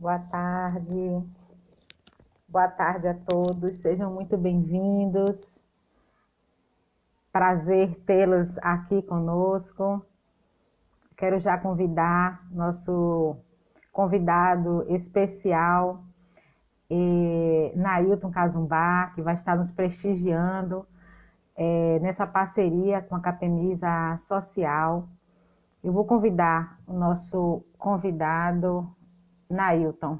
Boa tarde. Boa tarde a todos. Sejam muito bem-vindos. Prazer tê-los aqui conosco. Quero já convidar nosso convidado especial, Nailton Cazumbá, que vai estar nos prestigiando nessa parceria com a Capemisa Social. Eu vou convidar o nosso convidado, Nailton,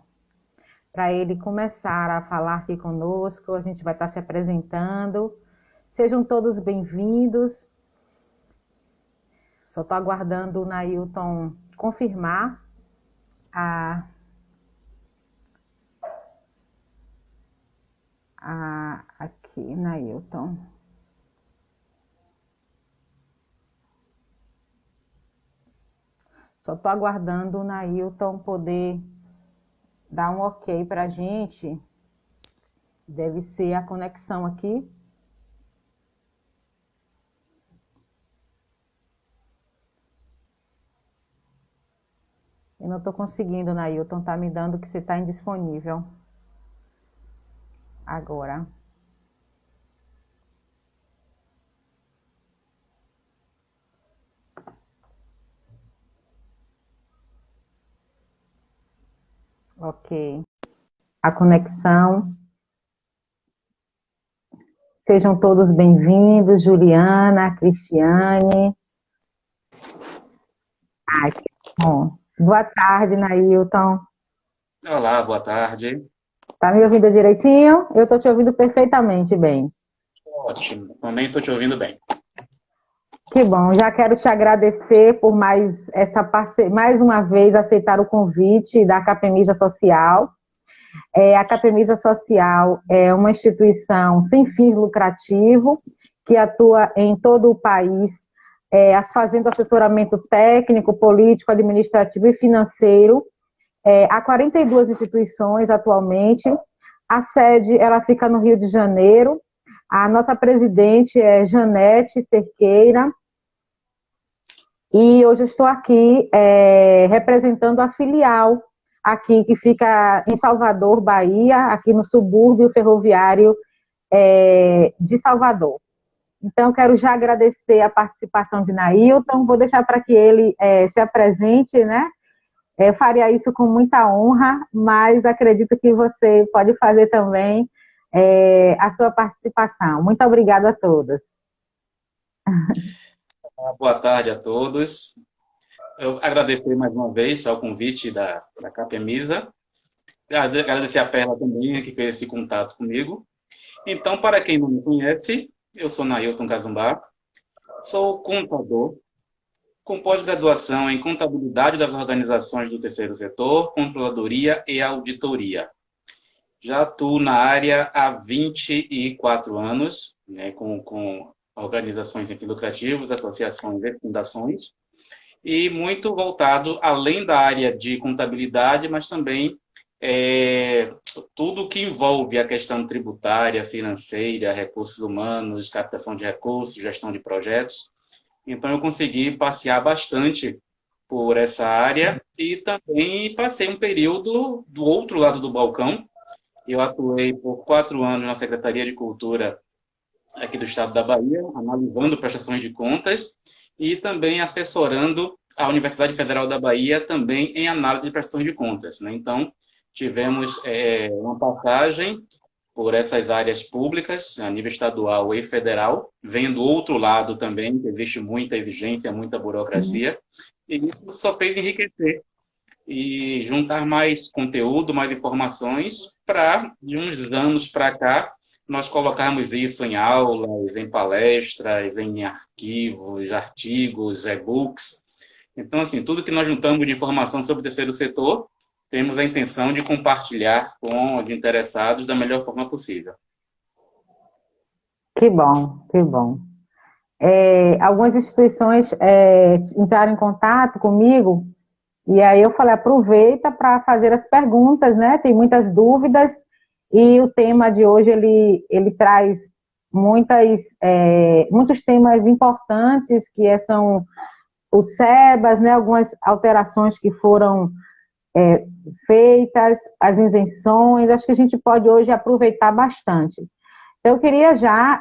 para ele começar a falar aqui conosco. A gente vai estar se apresentando. Sejam todos bem-vindos. Só estou aguardando o Nailton confirmar aqui, Nailton. Só estou aguardando o Nailton poder dar um ok para a gente. Deve ser a conexão aqui. Eu não estou conseguindo, Nailton. Está me dando que você está indisponível. Agora. Ok. A conexão. Sejam todos bem-vindos, Juliana, Cristiane. Ai, que bom. Boa tarde, Nailton. Olá, boa tarde. Tá me ouvindo direitinho? Eu estou te ouvindo perfeitamente bem. Ótimo, também estou te ouvindo bem. Que bom, já quero te agradecer por mais essa mais uma vez aceitar o convite da Capemisa Social. A Capemisa Social é uma instituição sem fins lucrativos que atua em todo o país, fazendo assessoramento técnico, político, administrativo e financeiro. Há 42 instituições atualmente. A sede ela fica no Rio de Janeiro. A nossa presidente é Janete Cerqueira. E hoje eu estou aqui representando a filial aqui que fica em Salvador, Bahia, aqui no subúrbio ferroviário de Salvador. Então, quero já agradecer a participação de Nailton. Vou deixar para que ele se apresente, né? Eu faria isso com muita honra, mas acredito que você pode fazer também a sua participação. Muito obrigada a todos. Boa tarde a todos. Eu agradecer mais uma vez ao convite da Capemisa. Agradecer a Perla também, que fez esse contato comigo. Então, para quem não me conhece, eu sou Nailton Cazumbá, sou contador, com pós-graduação em Contabilidade das Organizações do Terceiro Setor, Controladoria e Auditoria. Já atuo na área há 24 anos, né, com organizações sem fins lucrativos, associações e fundações, e muito voltado além da área de contabilidade, mas também tudo que envolve a questão tributária, financeira, recursos humanos, captação de recursos, gestão de projetos. Então, eu consegui passear bastante por essa área e também passei um período do outro lado do balcão. Eu atuei por 4 anos na Secretaria de Cultura aqui do Estado da Bahia, analisando prestações de contas e também assessorando a Universidade Federal da Bahia também em análise de prestações de contas, né? Então, tivemos uma passagem por essas áreas públicas, a nível estadual e federal, vendo o outro lado também, que existe muita exigência, muita burocracia, e isso só fez enriquecer e juntar mais conteúdo, mais informações, para, de uns anos para cá, nós colocarmos isso em aulas, em palestras, em arquivos, artigos, e-books. Então, assim, tudo que nós juntamos de informação sobre o terceiro setor, temos a intenção de compartilhar com os interessados da melhor forma possível. Que bom, que bom. Algumas instituições entraram em contato comigo e aí eu falei, aproveita para fazer as perguntas, né? Tem muitas dúvidas e o tema de hoje ele traz muitos temas importantes que são os SEBAs, né? Algumas alterações que foram feitas, as isenções, acho que a gente pode hoje aproveitar bastante. Eu queria já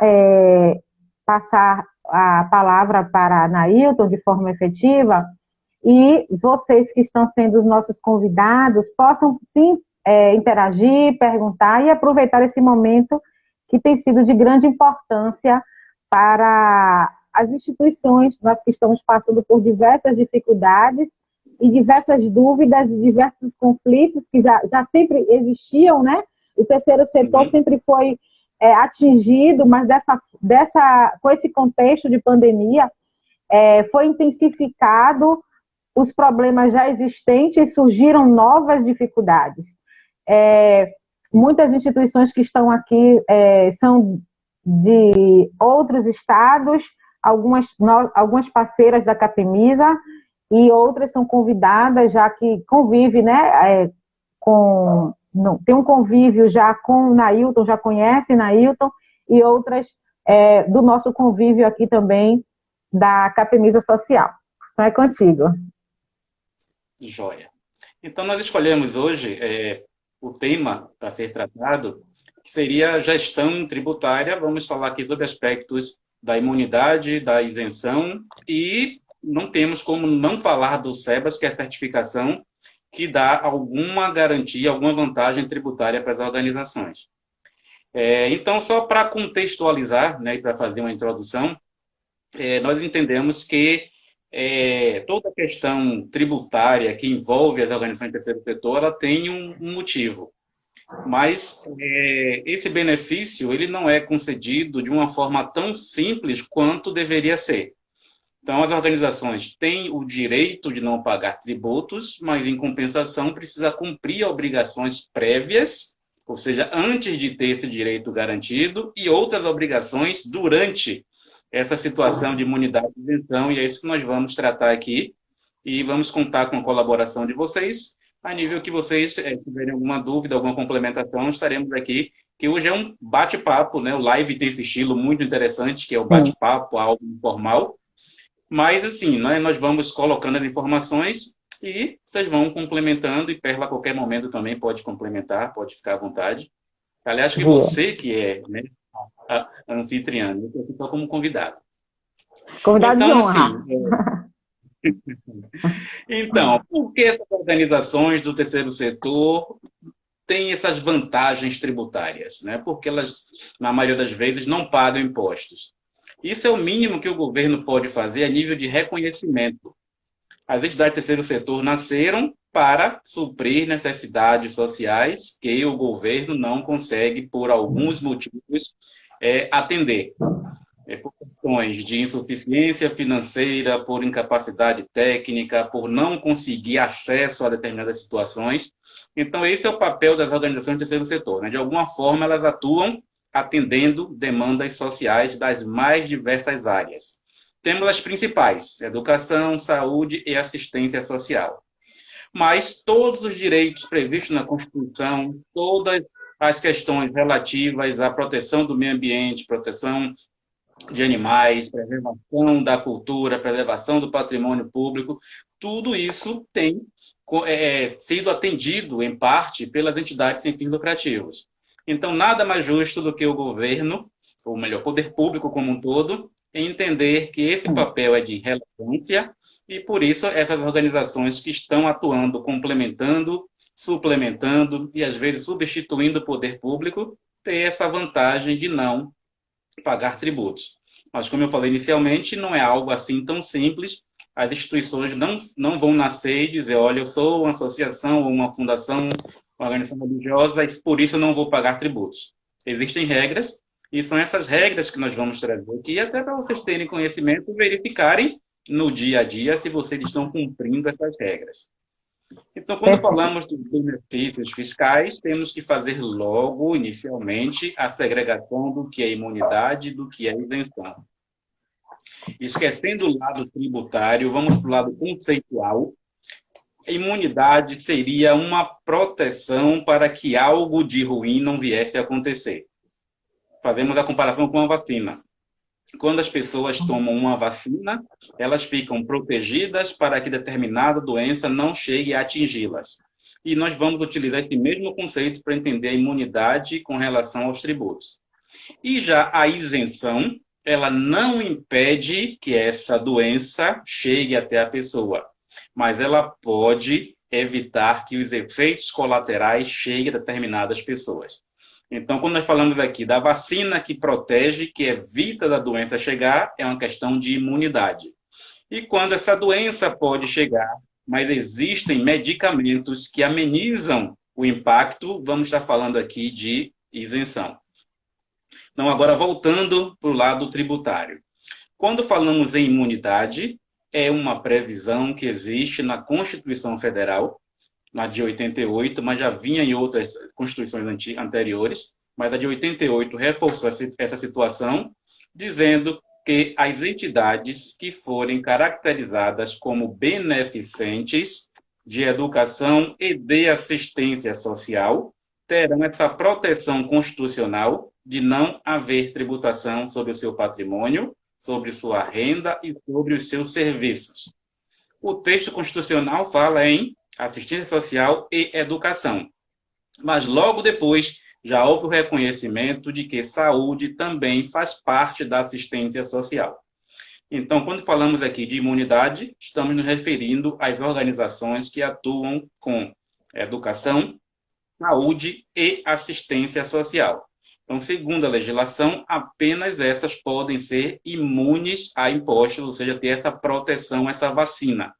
passar a palavra para a Nailton de forma efetiva, e vocês que estão sendo os nossos convidados possam sim interagir, perguntar e aproveitar esse momento que tem sido de grande importância para as instituições. Nós que estamos passando por diversas dificuldades e diversas dúvidas e diversos conflitos que já sempre existiam, né? O terceiro setor sempre foi atingido, mas com esse contexto de pandemia, foi intensificado os problemas já existentes, surgiram novas dificuldades. Muitas instituições que estão aqui são de outros estados, algumas parceiras da Capemisa, e outras são convidadas, já que convive, né, tem um convívio já com o Nailton, já conhece Nailton, e outras do nosso convívio aqui também, da Capemisa Social. Então é contigo. Joia. Então nós escolhemos hoje o tema para ser tratado, que seria gestão tributária. Vamos falar aqui sobre aspectos da imunidade, da isenção, e não temos como não falar do SEBAS, que é a certificação que dá alguma garantia, alguma vantagem tributária para as organizações. Então, só para contextualizar, né, e para fazer uma introdução, nós entendemos que toda a questão tributária que envolve as organizações do terceiro setor, ela tem um motivo. Mas esse benefício ele não é concedido de uma forma tão simples quanto deveria ser. Então, as organizações têm o direito de não pagar tributos, mas, em compensação, precisa cumprir obrigações prévias, ou seja, antes de ter esse direito garantido, e outras obrigações durante essa situação de imunidade e isenção, e é isso que nós vamos tratar aqui, e vamos contar com a colaboração de vocês. A nível que vocês tiverem alguma dúvida, alguma complementação, estaremos aqui, que hoje é um bate-papo, né? O live tem esse estilo muito interessante, que é o bate-papo, algo informal. Mas, assim, nós vamos colocando as informações e vocês vão complementando, e Perla, a qualquer momento também pode complementar, pode ficar à vontade. Aliás, que você que é, né, a anfitriã, eu estou aqui só como convidado. Convidado de Então, honra. assim, então, por que essas organizações do terceiro setor têm essas vantagens tributárias, né? Porque elas, na maioria das vezes, não pagam impostos. Isso é o mínimo que o governo pode fazer a nível de reconhecimento. As entidades do terceiro setor nasceram para suprir necessidades sociais que o governo não consegue, por alguns motivos, atender. Por questões de insuficiência financeira, por incapacidade técnica, por não conseguir acesso a determinadas situações. Então, esse é o papel das organizações do terceiro setor, né? De alguma forma, elas atuam atendendo demandas sociais das mais diversas áreas. Temos as principais: educação, saúde e assistência social. Mas todos os direitos previstos na Constituição, todas as questões relativas à proteção do meio ambiente, proteção de animais, preservação da cultura, preservação do patrimônio público, tudo isso tem sido atendido, em parte, pelas entidades sem fins lucrativos. Então, nada mais justo do que o governo, ou melhor, o poder público como um todo, entender que esse papel é de relevância e, por isso, essas organizações que estão atuando, complementando, suplementando e, às vezes, substituindo o poder público, ter essa vantagem de não pagar tributos. Mas, como eu falei inicialmente, não é algo assim tão simples. As instituições não vão nascer e dizer: olha, eu sou uma associação ou uma fundação, uma organização religiosa, e por isso eu não vou pagar tributos. Existem regras, e são essas regras que nós vamos trazer aqui, até para vocês terem conhecimento e verificarem no dia a dia se vocês estão cumprindo essas regras. Então, quando falamos dos benefícios fiscais, temos que fazer logo, inicialmente, a segregação do que é imunidade e do que é isenção. Esquecendo o lado tributário, vamos para o lado conceitual. A imunidade seria uma proteção para que algo de ruim não viesse a acontecer. Fazemos a comparação com a vacina. Quando as pessoas tomam uma vacina, elas ficam protegidas para que determinada doença não chegue a atingi-las. e nós vamos utilizar esse mesmo conceito para entender a imunidade com relação aos tributos. E já a isenção, ela não impede que essa doença chegue até a pessoa, mas ela pode evitar que os efeitos colaterais cheguem a determinadas pessoas. Então, quando nós falamos aqui da vacina que protege, que evita da doença chegar, é uma questão de imunidade. E quando essa doença pode chegar, mas existem medicamentos que amenizam o impacto, vamos estar falando aqui de isenção. Então, agora voltando para o lado tributário. Quando falamos em imunidade, é uma previsão que existe na Constituição Federal, na de 88, mas já vinha em outras constituições anteriores, mas a de 88 reforçou essa situação, dizendo que as entidades que forem caracterizadas como beneficentes de educação e de assistência social terão essa proteção constitucional de não haver tributação sobre o seu patrimônio, sobre sua renda e sobre os seus serviços. O texto constitucional fala em assistência social e educação, mas logo depois já houve o reconhecimento de que saúde também faz parte da assistência social. Então, quando falamos aqui de imunidade, estamos nos referindo às organizações que atuam com educação, saúde e assistência social. Então, segundo a legislação, apenas essas podem ser imunes a impostos, ou seja, ter essa proteção, essa vacina.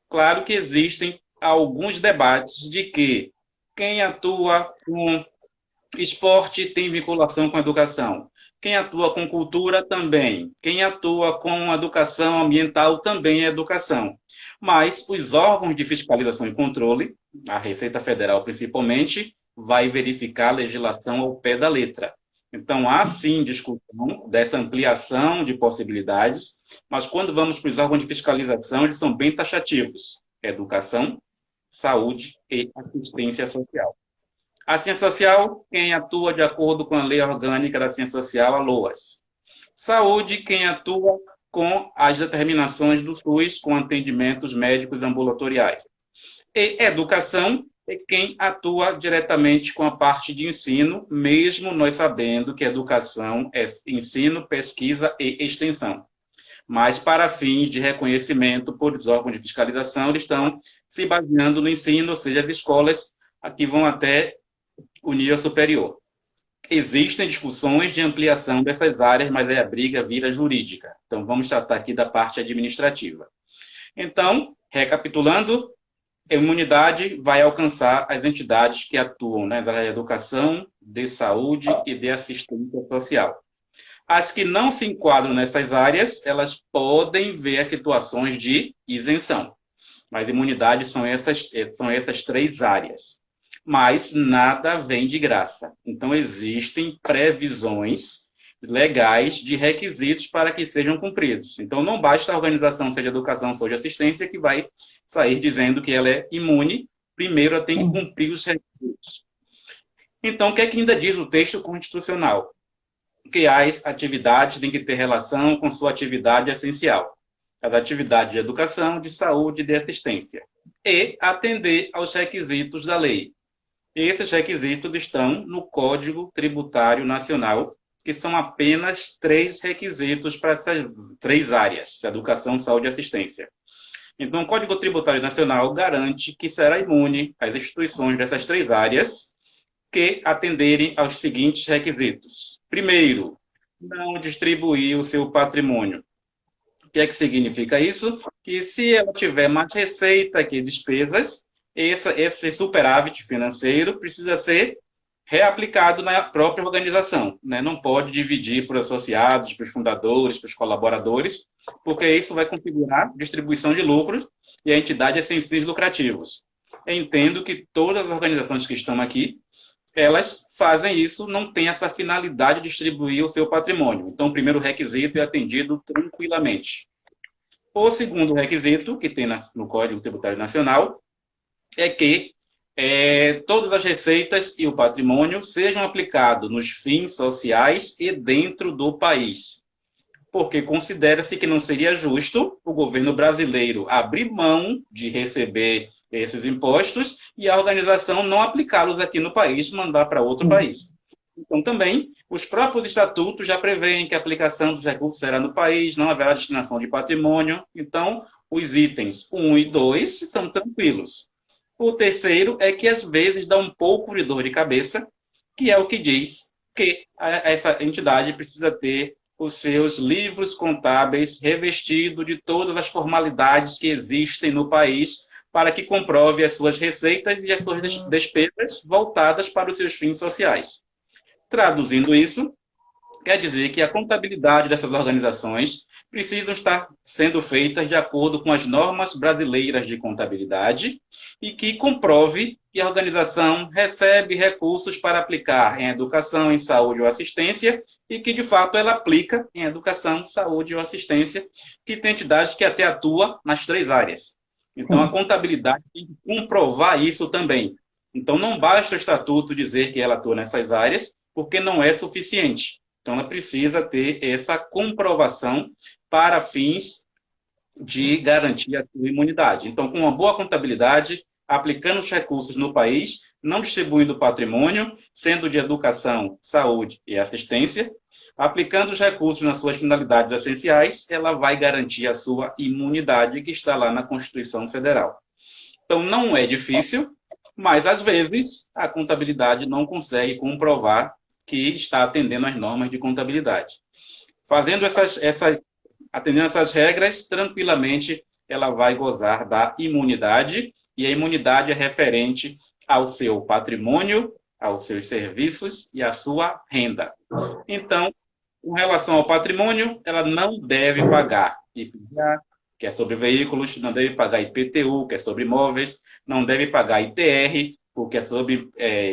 Claro que existem alguns debates de que quem atua com esporte tem vinculação com educação, quem atua com cultura também, quem atua com educação ambiental também é educação. Mas os órgãos de fiscalização e controle, a Receita Federal principalmente, vai verificar a legislação ao pé da letra. Então, há sim discussão dessa ampliação de possibilidades, mas quando vamos para os órgãos de fiscalização, eles são bem taxativos: educação, saúde e assistência social. A ciência social, quem atua de acordo com a Lei Orgânica da Ciência Social, a LOAS. Saúde, quem atua com as determinações do SUS, com atendimentos médicos ambulatoriais. E educação é quem atua diretamente com a parte de ensino, mesmo nós sabendo que educação é ensino, pesquisa e extensão. Mas para fins de reconhecimento por órgãos de fiscalização, eles estão se baseando no ensino, ou seja, as escolas que vão até o nível superior. Existem discussões de ampliação dessas áreas, mas a briga vira jurídica. Então, vamos tratar aqui da parte administrativa. Então, recapitulando, a imunidade vai alcançar as entidades que atuam nas áreas de educação, de saúde e de assistência social. As que não se enquadram nessas áreas, elas podem ver as situações de isenção. Mas imunidade são essas três áreas. Mas nada vem de graça. Então, existem previsões legais de requisitos para que sejam cumpridos. Então, não basta a organização, seja educação, seja assistência, que vai sair dizendo que ela é imune. Primeiro, ela tem que cumprir os requisitos. Então, o que é que ainda diz o texto constitucional? Que as atividades têm que ter relação com sua atividade essencial. As atividades de educação, de saúde e de assistência. E atender aos requisitos da lei. Esses requisitos estão no Código Tributário Nacional, que são apenas 3 requisitos para essas 3 áreas: educação, saúde e assistência. Então, o Código Tributário Nacional garante que será imune às instituições dessas 3 áreas que atenderem aos seguintes requisitos. Primeiro, não distribuir o seu patrimônio. O que é que significa isso? Que se ela tiver mais receita que despesas, esse superávit financeiro precisa ser reaplicado na própria organização, né? Não pode dividir para os associados, para os fundadores, para os colaboradores, porque isso vai configurar distribuição de lucros e a entidade é sem fins lucrativos. Eu entendo que todas as organizações que estão aqui, elas fazem isso, não tem essa finalidade de distribuir o seu patrimônio. Então, o primeiro requisito é atendido tranquilamente. O segundo requisito, que tem no Código Tributário Nacional, é que todas as receitas e o patrimônio sejam aplicados nos fins sociais e dentro do país. porque considera-se que não seria justo o governo brasileiro abrir mão de receber esses impostos e a organização não aplicá-los aqui no país, mandar para outro país. Então, também, os próprios estatutos já prevêem que a aplicação dos recursos será no país, não haverá destinação de patrimônio. Então, os itens 1 e 2 estão tranquilos. O terceiro é que, às vezes, dá um pouco de dor de cabeça, que é o que diz que essa entidade precisa ter os seus livros contábeis revestidos de todas as formalidades que existem no país para que comprove as suas receitas e as suas despesas voltadas para os seus fins sociais. Traduzindo isso, quer dizer que a contabilidade dessas organizações precisam estar sendo feitas de acordo com as normas brasileiras de contabilidade e que comprove que a organização recebe recursos para aplicar em educação, em saúde ou assistência e que, de fato, ela aplica em educação, saúde ou assistência, que tem entidades que até atuam nas 3 áreas. Então, a contabilidade tem que comprovar isso também. Então, não basta o estatuto dizer que ela atua nessas áreas, porque não é suficiente. Então, ela precisa ter essa comprovação para fins de garantir a sua imunidade. Então, com uma boa contabilidade, aplicando os recursos no país, não distribuindo patrimônio, sendo de educação, saúde e assistência, aplicando os recursos nas suas finalidades essenciais, ela vai garantir a sua imunidade, que está lá na Constituição Federal. Então, não é difícil, mas, às vezes, a contabilidade não consegue comprovar que está atendendo às normas de contabilidade. Fazendo atendendo essas regras, tranquilamente, ela vai gozar da imunidade, e a imunidade é referente ao seu patrimônio, aos seus serviços e à sua renda. Então, com relação ao patrimônio, ela não deve pagar IPVA, que é sobre veículos, não deve pagar IPTU, que é sobre imóveis, não deve pagar ITR, que é sobre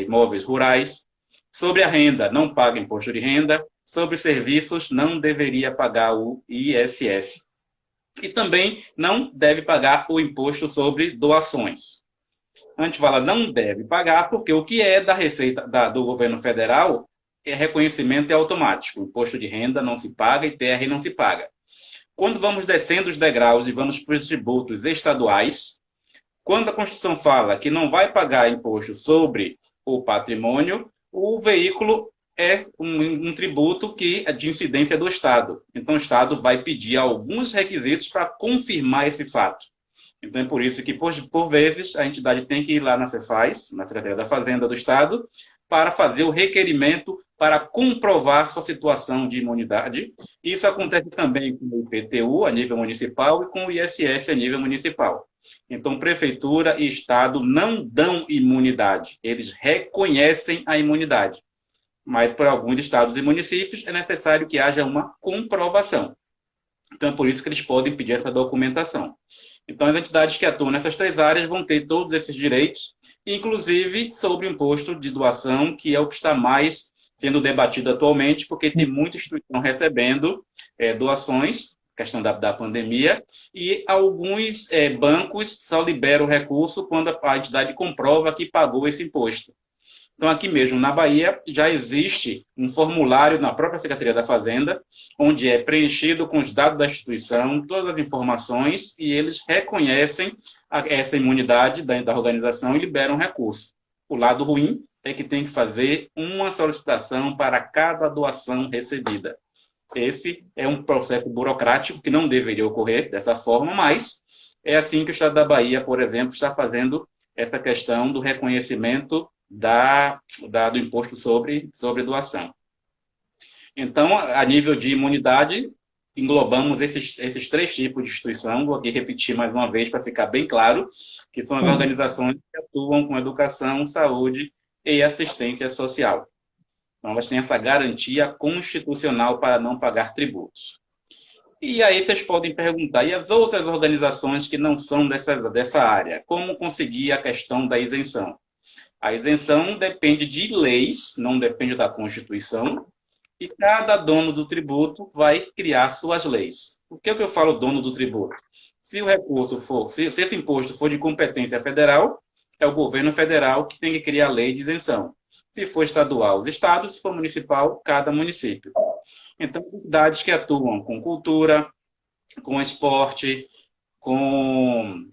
imóveis rurais. Sobre a renda, não paga imposto de renda. Sobre serviços, não deveria pagar o ISS. E também não deve pagar o imposto sobre doações. A gente fala não deve pagar, porque o que é da receita do governo federal é reconhecimento automático. O imposto de renda não se paga, ITR não se paga. Quando vamos descendo os degraus e vamos para os tributos estaduais, quando a Constituição fala que não vai pagar imposto sobre o patrimônio, o veículo é um tributo que é de incidência do Estado. Então, o Estado vai pedir alguns requisitos para confirmar esse fato. Então, é por isso que, por vezes, a entidade tem que ir lá na Cefaz, na Secretaria da Fazenda do Estado, para fazer o requerimento para comprovar sua situação de imunidade. Isso acontece também com o IPTU a nível municipal e com o ISS a nível municipal. Então, Prefeitura e Estado não dão imunidade, eles reconhecem a imunidade. Mas, para alguns estados e municípios, é necessário que haja uma comprovação. Então, é por isso que eles podem pedir essa documentação. Então, as entidades que atuam nessas 3 áreas vão ter todos esses direitos, inclusive sobre o imposto de doação, que é o que está mais sendo debatido atualmente, porque tem muita instituição recebendo doações, questão da pandemia, e alguns bancos só liberam o recurso quando a entidade comprova que pagou esse imposto. Então, aqui mesmo, na Bahia, já existe um formulário na própria Secretaria da Fazenda, onde é preenchido com os dados da instituição, todas as informações, e eles reconhecem essa imunidade da organização e liberam recurso. O lado ruim é que tem que fazer uma solicitação para cada doação recebida. Esse é um processo burocrático que não deveria ocorrer dessa forma, mas é assim que o Estado da Bahia, por exemplo, está fazendo essa questão do reconhecimento do imposto sobre doação. Então, a nível de imunidade, englobamos esses 3 tipos de instituição. Vou aqui repetir mais uma vez para ficar bem claro, que são as organizações que atuam com educação, saúde e assistência social. Então, elas têm essa garantia constitucional para não pagar tributos. E aí vocês podem perguntar, e as outras organizações que não são dessa área? Como conseguir a questão da isenção? A isenção depende de leis, não depende da Constituição, e cada dono do tributo vai criar suas leis. Por que eu falo dono do tributo? Se o recurso se esse imposto for de competência federal, é o governo federal que tem que criar a lei de isenção. Se for estadual, os estados, se for municipal, cada município. Então, entidades que atuam com cultura, com esporte, com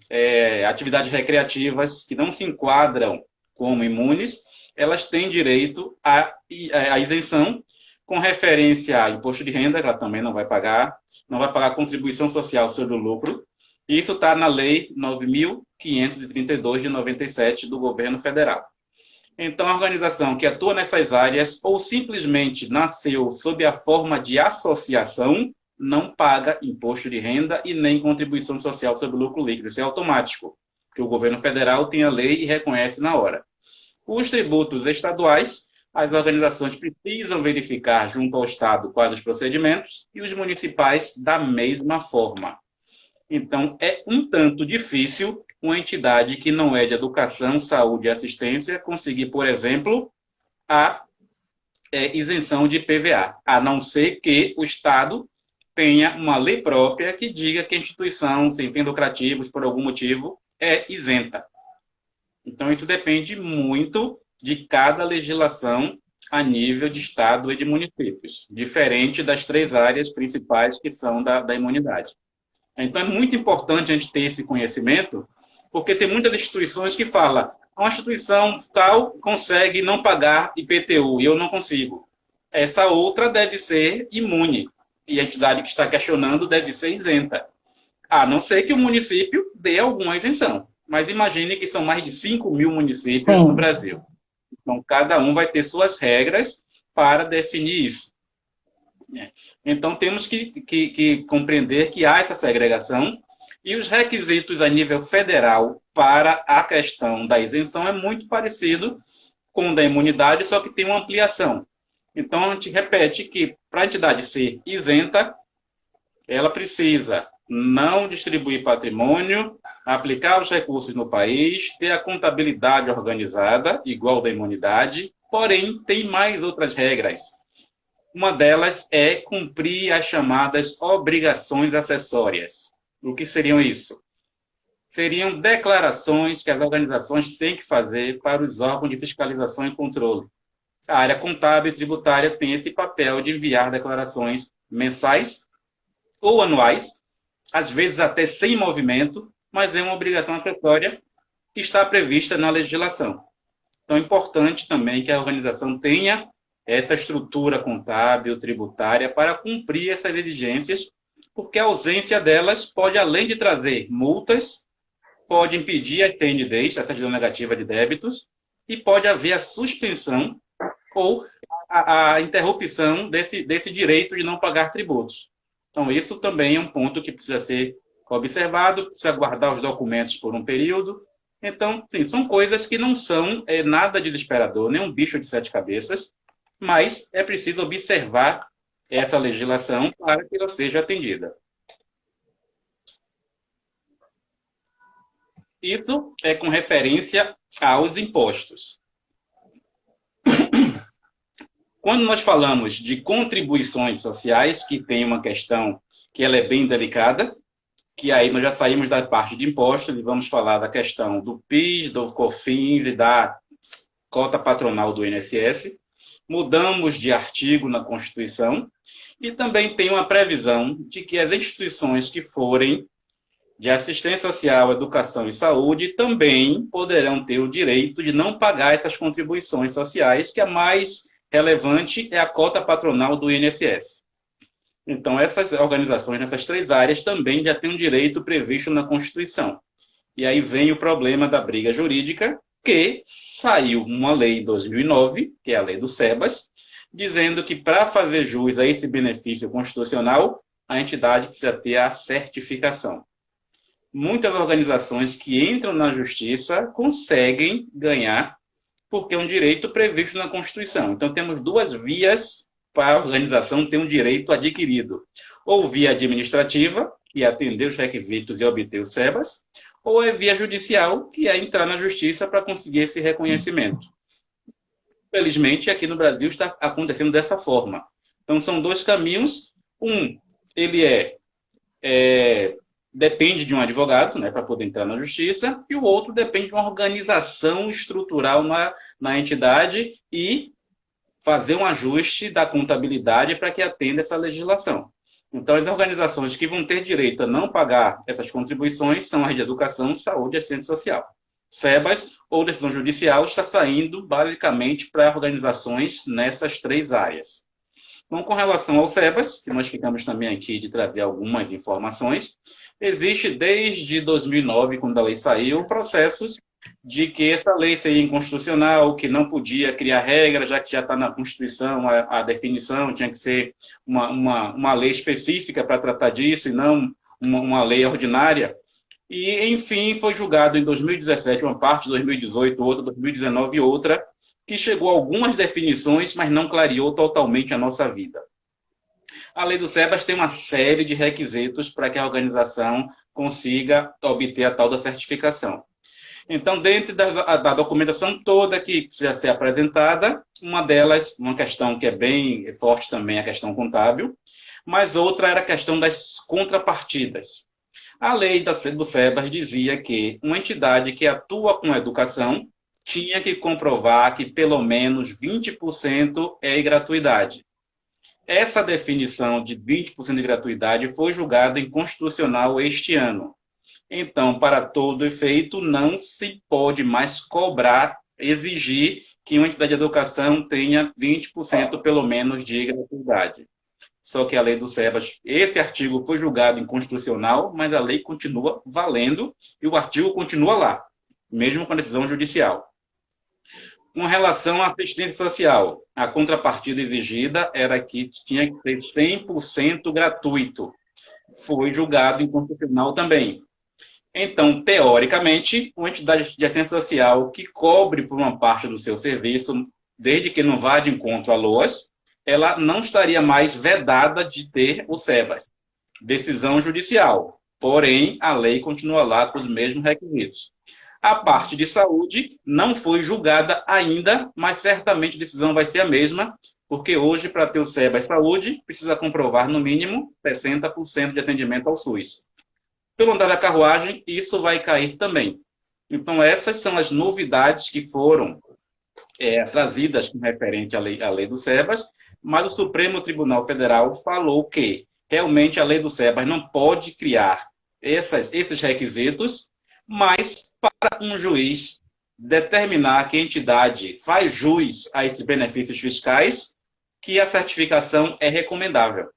atividades recreativas que não se enquadram como imunes, elas têm direito à isenção com referência a imposto de renda, que ela também não vai pagar contribuição social sobre o lucro. Isso está na Lei 9.532 de 97 do governo federal. Então, a organização que atua nessas áreas ou simplesmente nasceu sob a forma de associação não paga imposto de renda e nem contribuição social sobre o lucro líquido. Isso é automático, porque o governo federal tem a lei e reconhece na hora. Os tributos estaduais, as organizações precisam verificar junto ao Estado quais os procedimentos e os municipais da mesma forma. Então, é um tanto difícil uma entidade que não é de educação, saúde e assistência conseguir, por exemplo, a isenção de IPVA, a não ser que o Estado tenha uma lei própria que diga que a instituição sem fins lucrativos, por algum motivo, é isenta. Então, isso depende muito de cada legislação a nível de Estado e de municípios, diferente das 3 áreas principais que são da imunidade. Então, é muito importante a gente ter esse conhecimento, porque tem muitas instituições que falam uma instituição tal consegue não pagar IPTU e eu não consigo. Essa outra deve ser imune e a entidade que está questionando deve ser isenta, a não ser que o município dê alguma isenção. Mas imagine que são mais de 5.000 municípios no Brasil. Então, cada um vai ter suas regras para definir isso. Então, temos que compreender que há essa segregação e os requisitos a nível federal para a questão da isenção é muito parecido com o da imunidade, só que tem uma ampliação. Então, a gente repete que para a entidade ser isenta, ela precisa não distribuir patrimônio, aplicar os recursos no país, ter a contabilidade organizada, igual da imunidade, porém, tem mais outras regras. Uma delas é cumprir as chamadas obrigações acessórias. O que seriam isso? Seriam declarações que as organizações têm que fazer para os órgãos de fiscalização e controle. A área contábil e tributária tem esse papel de enviar declarações mensais ou anuais, às vezes até sem movimento, mas é uma obrigação acessória que está prevista na legislação. Então, é importante também que a organização tenha essa estrutura contábil, tributária, para cumprir essas exigências, porque a ausência delas pode, além de trazer multas, pode impedir a CNDs, a certidão negativa de débitos, e pode haver a suspensão ou a interrupção desse direito de não pagar tributos. Então, isso também é um ponto que precisa ser observado, precisa guardar os documentos por um período. Então, sim, são coisas que não são nada desesperador, nem um bicho de 7 cabeças, mas é preciso observar essa legislação para que ela seja atendida. Isso é com referência aos impostos. Quando nós falamos de contribuições sociais, que tem uma questão que ela é bem delicada, que aí nós já saímos da parte de impostos e vamos falar da questão do PIS, do COFINS e da cota patronal do INSS. Mudamos de artigo na Constituição e também tem uma previsão de que as instituições que forem de assistência social, educação e saúde também poderão ter o direito de não pagar essas contribuições sociais, que a mais relevante é a cota patronal do INSS. Então, essas organizações nessas 3 áreas também já têm um direito previsto na Constituição. E aí vem o problema da briga jurídica, que saiu uma lei em 2009, que é a lei do SEBAS, dizendo que para fazer jus a esse benefício constitucional, a entidade precisa ter a certificação. Muitas organizações que entram na justiça conseguem ganhar, porque é um direito previsto na Constituição. Então, temos 2 vias para a organização ter um direito adquirido. Ou via administrativa, que é atender os requisitos e obter o SEBAS, ou é via judicial, que é entrar na justiça para conseguir esse reconhecimento. Felizmente, aqui no Brasil está acontecendo dessa forma. Então, são 2 caminhos. Um, ele depende de um advogado, né, para poder entrar na justiça, e o outro depende de uma organização estrutural na entidade e fazer um ajuste da contabilidade para que atenda essa legislação. Então, as organizações que vão ter direito a não pagar essas contribuições são as de educação, saúde e assistência social. SEBAS ou decisão judicial está saindo basicamente para organizações nessas três áreas. Então, com relação ao SEBAS, que nós ficamos também aqui de trazer algumas informações, existe desde 2009, quando a lei saiu, processos de que essa lei seria inconstitucional, que não podia criar regras, já que já está na Constituição a definição, tinha que ser uma lei específica para tratar disso e não uma lei ordinária. E, enfim, foi julgado em 2017 uma parte, 2018 outra, 2019 outra, que chegou a algumas definições, mas não clareou totalmente a nossa vida. A lei do SEBAS tem uma série de requisitos para que a organização consiga obter a tal da certificação. Então, dentro da documentação toda que precisa ser apresentada, uma delas, uma questão que é bem forte também, a questão contábil, mas outra era a questão das contrapartidas. A lei do SEBAS dizia que uma entidade que atua com educação tinha que comprovar que pelo menos 20% é gratuidade. Essa definição de 20% de gratuidade foi julgada inconstitucional este ano. Então, para todo efeito, não se pode mais cobrar, exigir que uma entidade de educação tenha 20% pelo menos de gratuidade. Só que a lei do SEBAS, esse artigo foi julgado inconstitucional, mas a lei continua valendo e o artigo continua lá, mesmo com a decisão judicial. Com relação à assistência social, a contrapartida exigida era que tinha que ser 100% gratuito. Foi julgado inconstitucional também. Então, teoricamente, uma entidade de assistência social que cobre por uma parte do seu serviço, desde que não vá de encontro a LOAS, ela não estaria mais vedada de ter o SEBAS. Decisão judicial. Porém, a lei continua lá com os mesmos requisitos. A parte de saúde não foi julgada ainda, mas certamente a decisão vai ser a mesma, porque hoje, para ter o SEBAS Saúde, precisa comprovar, no mínimo, 60% de atendimento ao SUS. Pelo andar da carruagem, isso vai cair também. Então, essas são as novidades que foram trazidas com referente à lei do SEBAS, mas o Supremo Tribunal Federal falou que realmente a lei do SEBAS não pode criar esses requisitos, mas para um juiz determinar que a entidade faz jus a esses benefícios fiscais, que a certificação é recomendável.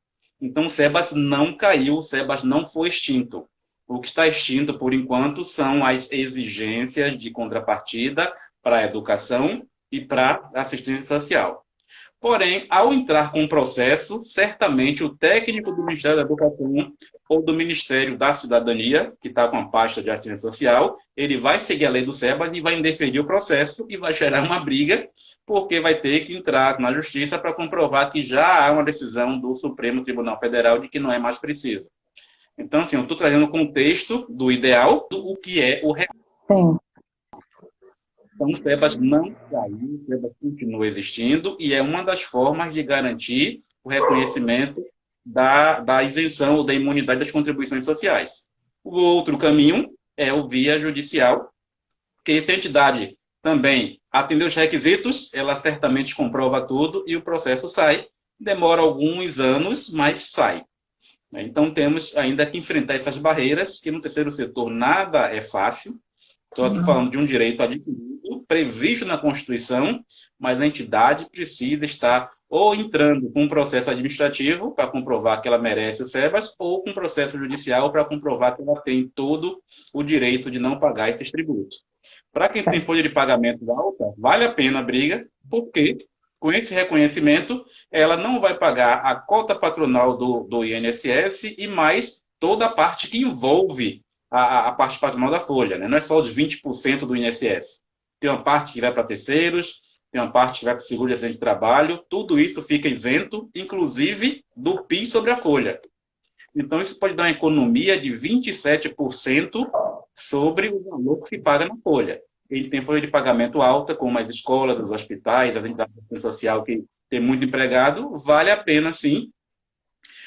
Então, o SEBAS não caiu, o SEBAS não foi extinto. O que está extinto, por enquanto, são as exigências de contrapartida para a educação e para a assistência social. Porém, ao entrar com o processo, certamente o técnico do Ministério da Educação ou do Ministério da Cidadania, que está com a pasta de assistência social, ele vai seguir a lei do SEBAS e vai indeferir o processo e vai gerar uma briga, porque vai ter que entrar na justiça para comprovar que já há uma decisão do Supremo Tribunal Federal de que não é mais preciso. Então, assim, eu estou trazendo o contexto do ideal, do que é o real. Sim. Então, o SEBAS não caiu, o SEBAS continua existindo e é uma das formas de garantir o reconhecimento da isenção ou da imunidade das contribuições sociais. O outro caminho é o via judicial, que se a entidade também atender os requisitos, ela certamente comprova tudo e o processo sai. Demora alguns anos, mas sai. Então, temos ainda que enfrentar essas barreiras, que no terceiro setor nada é fácil. Estou aqui falando de um direito adquirido, previsto na Constituição, mas a entidade precisa estar ou entrando com um processo administrativo para comprovar que ela merece o SEBAS, ou com um processo judicial para comprovar que ela tem todo o direito de não pagar esses tributos. Para quem tem folha de pagamento alta, vale a pena a briga, porque com esse reconhecimento, ela não vai pagar a cota patronal do INSS e mais toda a parte que envolve a parte patronal da folha. Né? Não é só os 20% do INSS. Tem uma parte que vai para terceiros, tem uma parte que vai para o seguro de acidente de trabalho, tudo isso fica isento, inclusive do PIS sobre a folha. Então, isso pode dar uma economia de 27% sobre o valor que se paga na folha. Ele tem folha de pagamento alta, como as escolas, os hospitais, a entidade social que tem muito empregado, vale a pena sim,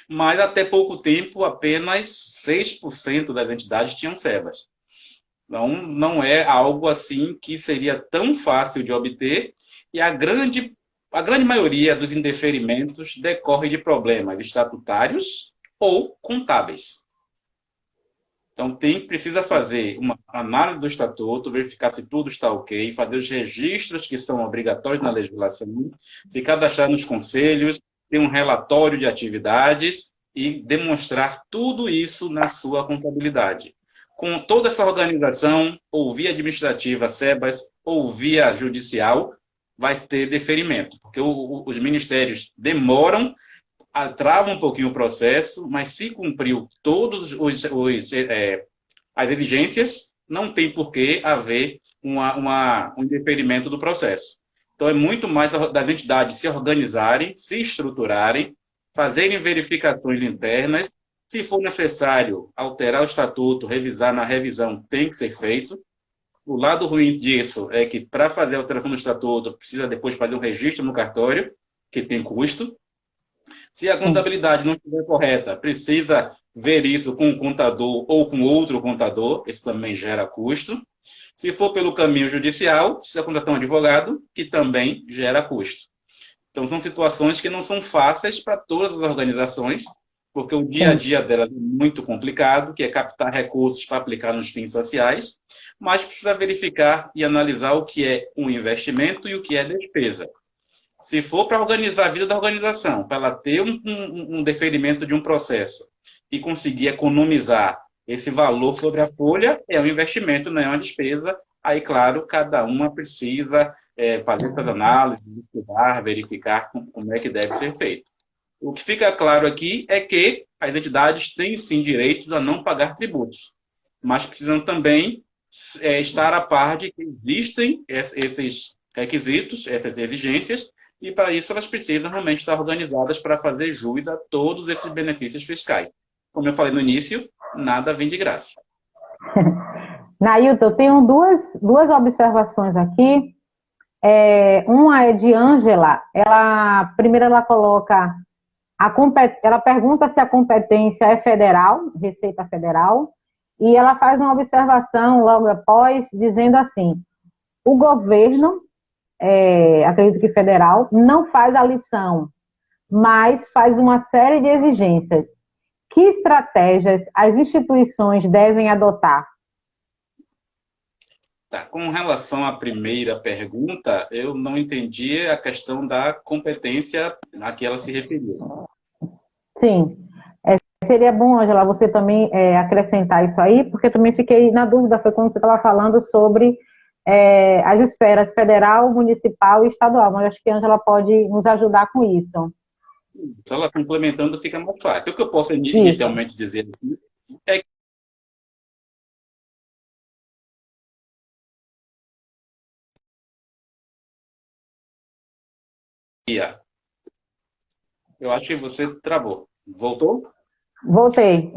mas até pouco tempo apenas 6% das entidades tinham SEBAS. Então, não é algo assim que seria tão fácil de obter, e a grande A grande maioria dos indeferimentos decorre de problemas estatutários ou contábeis. Então, precisa fazer uma análise do estatuto, verificar se tudo está ok, fazer os registros que são obrigatórios na legislação, se cadastrar nos conselhos, ter um relatório de atividades e demonstrar tudo isso na sua contabilidade. Com toda essa organização, ou via administrativa, SEBAS, ou via judicial, vai ter deferimento, porque os ministérios demoram, trava um pouquinho o processo, mas se cumpriu todos as exigências, não tem por que haver um indeferimento do processo. Então, é muito mais das entidades se organizarem, se estruturarem, fazerem verificações internas, se for necessário alterar o estatuto, revisar na revisão, tem que ser feito. O lado ruim disso é que, para fazer a alteração do estatuto, precisa depois fazer um registro no cartório, que tem custo. Se a contabilidade não estiver correta, precisa ver isso com um contador ou com outro contador, isso também gera custo. Se for pelo caminho judicial, precisa contratar um advogado, que também gera custo. Então, são situações que não são fáceis para todas as organizações, porque o dia a dia delas é muito complicado, que é captar recursos para aplicar nos fins sociais, mas precisa verificar e analisar o que é um investimento e o que é despesa. Se for para organizar a vida da organização, para ela ter um deferimento de um processo e conseguir economizar esse valor sobre a folha, é um investimento, não é uma despesa. Aí, claro, cada uma precisa fazer essas análises, estudar, verificar como é que deve ser feito. O que fica claro aqui é que as entidades têm, sim, direitos a não pagar tributos, mas precisam também estar a par de que existem esses requisitos, essas exigências, e para isso elas precisam realmente estar organizadas para fazer jus a todos esses benefícios fiscais. Como eu falei no início, nada vem de graça. Nailton, eu tenho duas observações aqui. Uma é de Ângela. Primeiro ela coloca, ela pergunta se a competência é federal, Receita Federal, e ela faz uma observação logo após, dizendo assim: o governo, acredito que federal, não faz a lição, mas faz uma série de exigências. Que estratégias as instituições devem adotar? Tá. Com relação à primeira pergunta, eu não entendi a questão da competência a que ela se referiu. Sim. Seria bom, Angela, você também acrescentar isso aí, porque eu também fiquei na dúvida, foi quando você estava falando sobre as esferas federal, municipal e estadual, mas acho que a Angela pode nos ajudar com isso. Se ela complementando, fica mais fácil. O que eu posso inicialmente dizer aqui é que eu acho que você travou. Voltou? Voltei.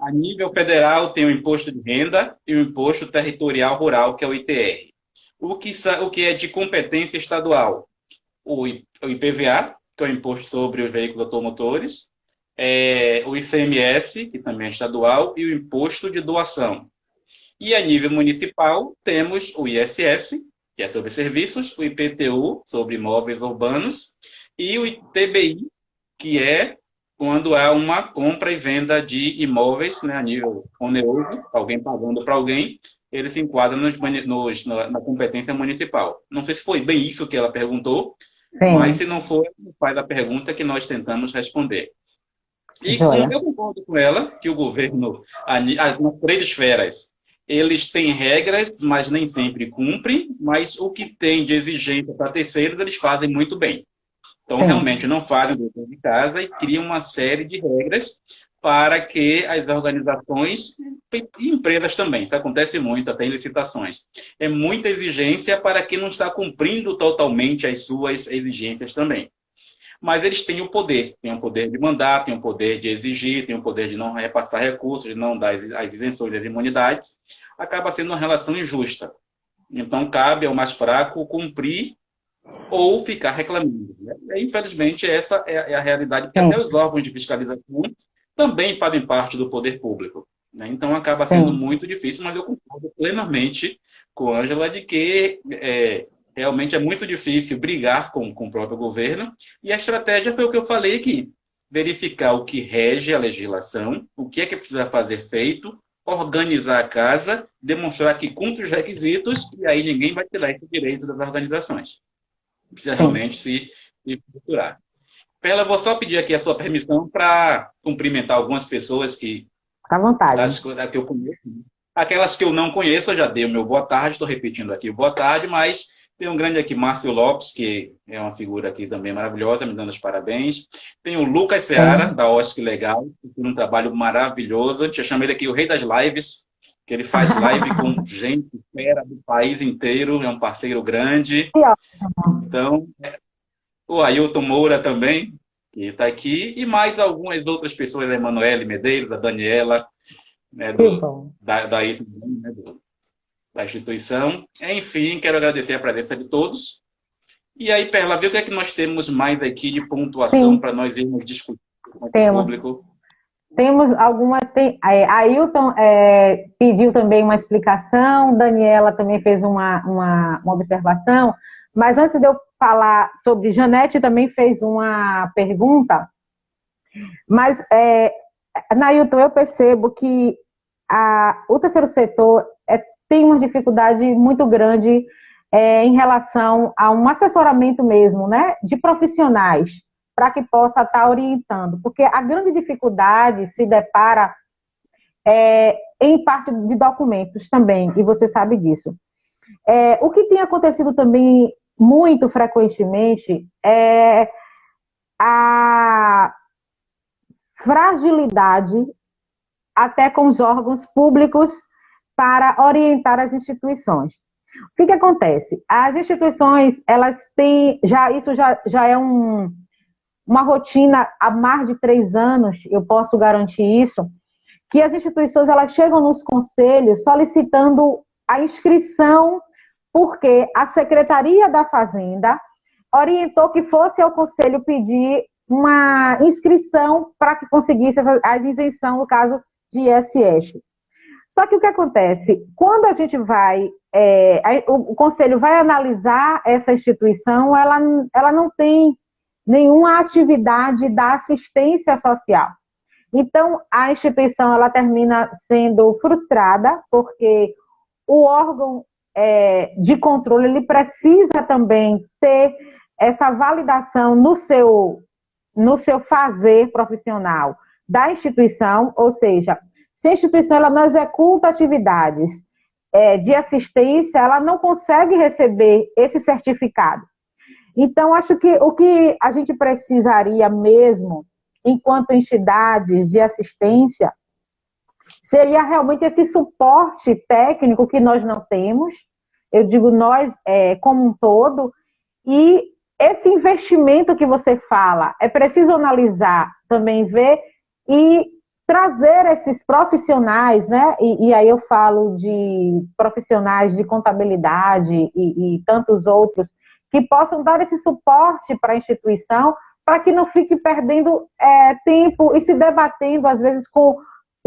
A nível federal, tem o imposto de renda e o imposto territorial rural, que é o ITR. O que é de competência estadual? O IPVA, que é o imposto sobre os veículos automotores, o ICMS, que também é estadual, e o imposto de doação. E a nível municipal, temos o ISS, que é sobre serviços, o IPTU, sobre imóveis urbanos, e o ITBI, que é quando há uma compra e venda de imóveis, né, a nível oneroso, alguém pagando para alguém, ele se enquadra na competência municipal. Não sei se foi bem isso que ela perguntou, sim, mas se não for, faz a pergunta que nós tentamos responder. E eu concordo com ela que o governo, nas três esferas, eles têm regras, mas nem sempre cumprem, mas o que tem de exigência para terceiros, eles fazem muito bem. Então, realmente, não fazem o dever de casa e criam uma série de regras para que as organizações e empresas também, isso acontece muito, até em licitações. É muita exigência para quem não está cumprindo totalmente as suas exigências também. Mas eles têm o poder de mandar, têm o poder de exigir, têm o poder de não repassar recursos, de não dar as isenções das imunidades. Acaba sendo uma relação injusta. Então, cabe ao mais fraco cumprir ou ficar reclamando. Infelizmente, essa é a realidade, porque até os órgãos de fiscalização também fazem parte do poder público. Então, acaba sendo muito difícil, mas eu concordo plenamente com a Ângela de que realmente é muito difícil brigar com o próprio governo, e a estratégia foi o que eu falei aqui, verificar o que rege a legislação, o que é que precisa fazer feito, organizar a casa, demonstrar que cumpre os requisitos, e aí ninguém vai tirar esse direito das organizações. Precisa Sim, realmente se estruturar. Perla, vou só pedir aqui a sua permissão para cumprimentar algumas pessoas fica à vontade. que eu conheço. Aquelas que eu não conheço, eu já dei o meu boa tarde, estou repetindo aqui o boa tarde, mas tem um grande aqui, Márcio Lopes, que é uma figura aqui também maravilhosa, me dando os parabéns. Tem o Lucas Seara, Sim. da OSC Legal, que tem um trabalho maravilhoso. Eu chamo ele aqui o rei das lives, que ele faz live com gente fera do país inteiro, é um parceiro grande. E, ó, Então, o Ailton Moura também, que está aqui, e mais algumas outras pessoas, a Emanuele Medeiros, a Daniela, né, que bom. daí, né, da instituição. Enfim, quero agradecer a presença de todos. E aí, Perla, vê o que é que nós temos mais aqui de pontuação Sim, para nós irmos discutir com esse temos. público. Temos algumas. Ailton pediu também uma explicação, Daniela também fez uma observação, mas antes de eu falar sobre Janete, também fez uma pergunta. Mas, Nailton, eu percebo que o terceiro setor tem uma dificuldade muito grande em relação a um assessoramento mesmo, né, de profissionais, para que possa estar orientando, porque a grande dificuldade se depara em parte de documentos também, e você sabe disso. O que tem acontecido também muito frequentemente é a fragilidade até com os órgãos públicos para orientar as instituições. O que acontece? As instituições, elas têm, isso já é uma rotina há mais de 3 anos, eu posso garantir isso, que as instituições elas chegam nos conselhos solicitando a inscrição, porque a Secretaria da Fazenda orientou que fosse ao conselho pedir uma inscrição para que conseguisse a isenção, no caso de ISS. Só que o que acontece? Quando a gente vai, o conselho vai analisar essa instituição, ela não tem nenhuma atividade da assistência social. Então, a instituição ela termina sendo frustrada, porque o órgão de controle ele precisa também ter essa validação no seu fazer profissional da instituição, ou seja, se a instituição ela não executa atividades de assistência, ela não consegue receber esse certificado. Então, acho que o que a gente precisaria mesmo, enquanto entidades de assistência, seria realmente esse suporte técnico que nós não temos, eu digo nós como um todo, e esse investimento que você fala, é preciso analisar, também ver e trazer esses profissionais, né? E aí eu falo de profissionais de contabilidade e tantos outros, que possam dar esse suporte para a instituição, para que não fique perdendo tempo e se debatendo, às vezes, com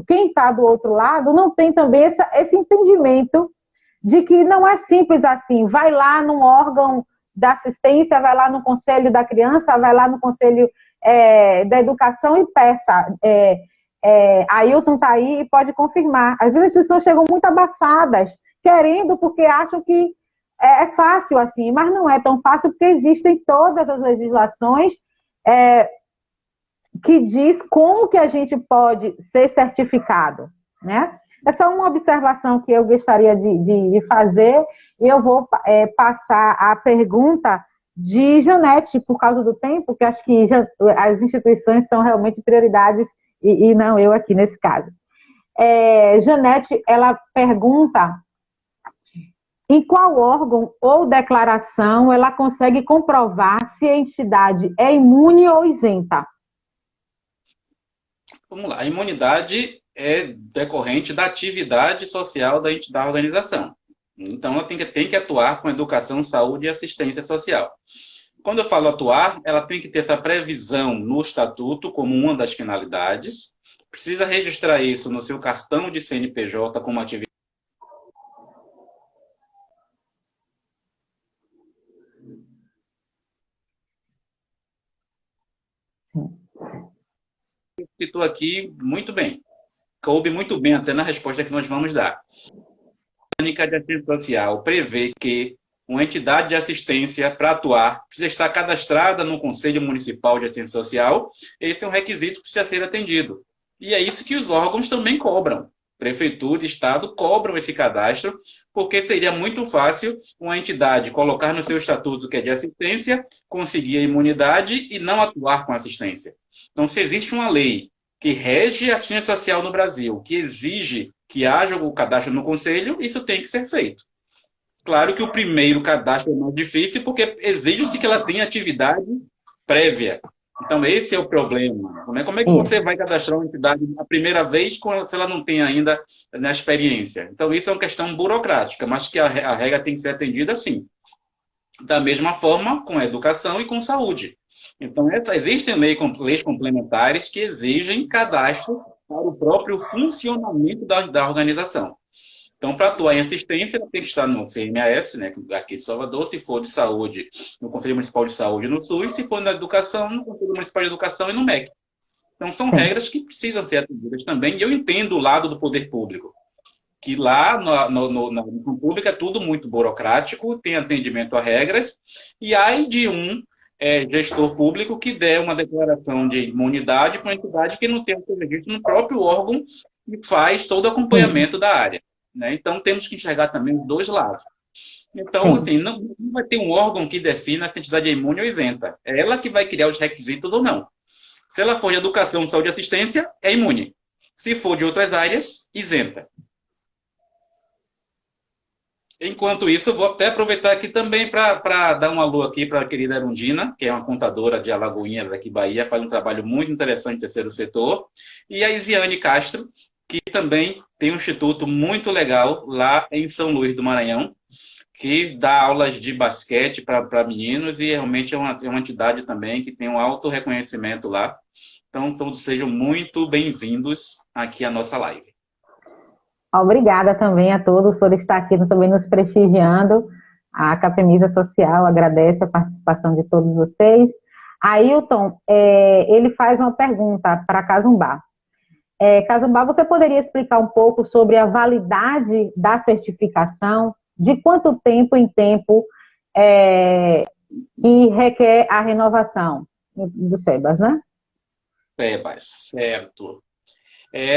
quem está do outro lado, não tem também esse entendimento de que não é simples assim. Vai lá num órgão da assistência, vai lá no conselho da criança, vai lá no conselho da educação e peça. Ailton está aí e pode confirmar. Às vezes as pessoas chegam muito abafadas, querendo porque acham que é fácil assim, mas não é tão fácil porque existem todas as legislações que diz como que a gente pode ser certificado, né? É só uma observação que eu gostaria de fazer e eu vou passar a pergunta de Janete, por causa do tempo, que acho que as instituições são realmente prioridades e não eu aqui nesse caso. Janete, ela pergunta em qual órgão ou declaração ela consegue comprovar se a entidade é imune ou isenta? Vamos lá. A imunidade é decorrente da atividade social da organização. Então, ela tem que atuar com educação, saúde e assistência social. Quando eu falo atuar, ela tem que ter essa previsão no estatuto como uma das finalidades. Precisa registrar isso no seu cartão de CNPJ como atividade. Citou aqui muito bem. Coube muito bem até na resposta que nós vamos dar. A Mecânica de Assistência Social prevê que uma entidade de assistência, para atuar, precisa estar cadastrada no Conselho Municipal de Assistência Social. Esse é um requisito que precisa ser atendido. E é isso que os órgãos também cobram. Prefeitura e Estado cobram esse cadastro, porque seria muito fácil uma entidade colocar no seu estatuto que é de assistência, conseguir a imunidade e não atuar com assistência. Então, se existe uma lei que rege a assistência social no Brasil, que exige que haja o cadastro no Conselho, isso tem que ser feito. Claro que o primeiro cadastro é mais difícil, porque exige-se que ela tenha atividade prévia. Então, esse é o problema. Como é que você vai cadastrar uma entidade a primeira vez se ela não tem ainda na experiência? Então, isso é uma questão burocrática, mas que a regra tem que ser atendida sim. Da mesma forma com a educação e com saúde. Então, existem leis complementares que exigem cadastro para o próprio funcionamento da organização. Então, para atuar em assistência, ela tem que estar no CMAS, né, aqui de Salvador, se for de saúde, no Conselho Municipal de Saúde no SUS, se for na educação, no Conselho Municipal de Educação e no MEC. Então, são regras que precisam ser atendidas também, e eu entendo o lado do poder público, que lá na pública é tudo muito burocrático, tem atendimento a regras, e aí de gestor público que der uma declaração de imunidade para uma entidade que não tem o seu registro no próprio órgão que faz todo o acompanhamento da área. Né? Então, temos que enxergar também os dois lados. Então, assim, não vai ter um órgão que defina se a entidade é imune ou isenta. É ela que vai criar os requisitos ou não. Se ela for de educação, saúde e assistência, é imune. Se for de outras áreas, isenta. Enquanto isso, eu vou até aproveitar aqui também para dar um alô aqui para a querida Erundina, que é uma contadora de Alagoinhas aqui Bahia, faz um trabalho muito interessante no terceiro setor, e a Isiane Castro, que também tem um instituto muito legal lá em São Luís do Maranhão, que dá aulas de basquete para meninos e realmente é uma entidade também que tem um alto reconhecimento lá. Então, todos sejam muito bem-vindos aqui à nossa live. Obrigada também a todos por estar aqui também nos prestigiando. A Capemisa Social agradece a participação de todos vocês. Ailton, ele faz uma pergunta para Cazumbá. Cazumbá, você poderia explicar um pouco sobre a validade da certificação, de quanto tempo em tempo que requer a renovação do SEBAS, né? SEBAS, certo.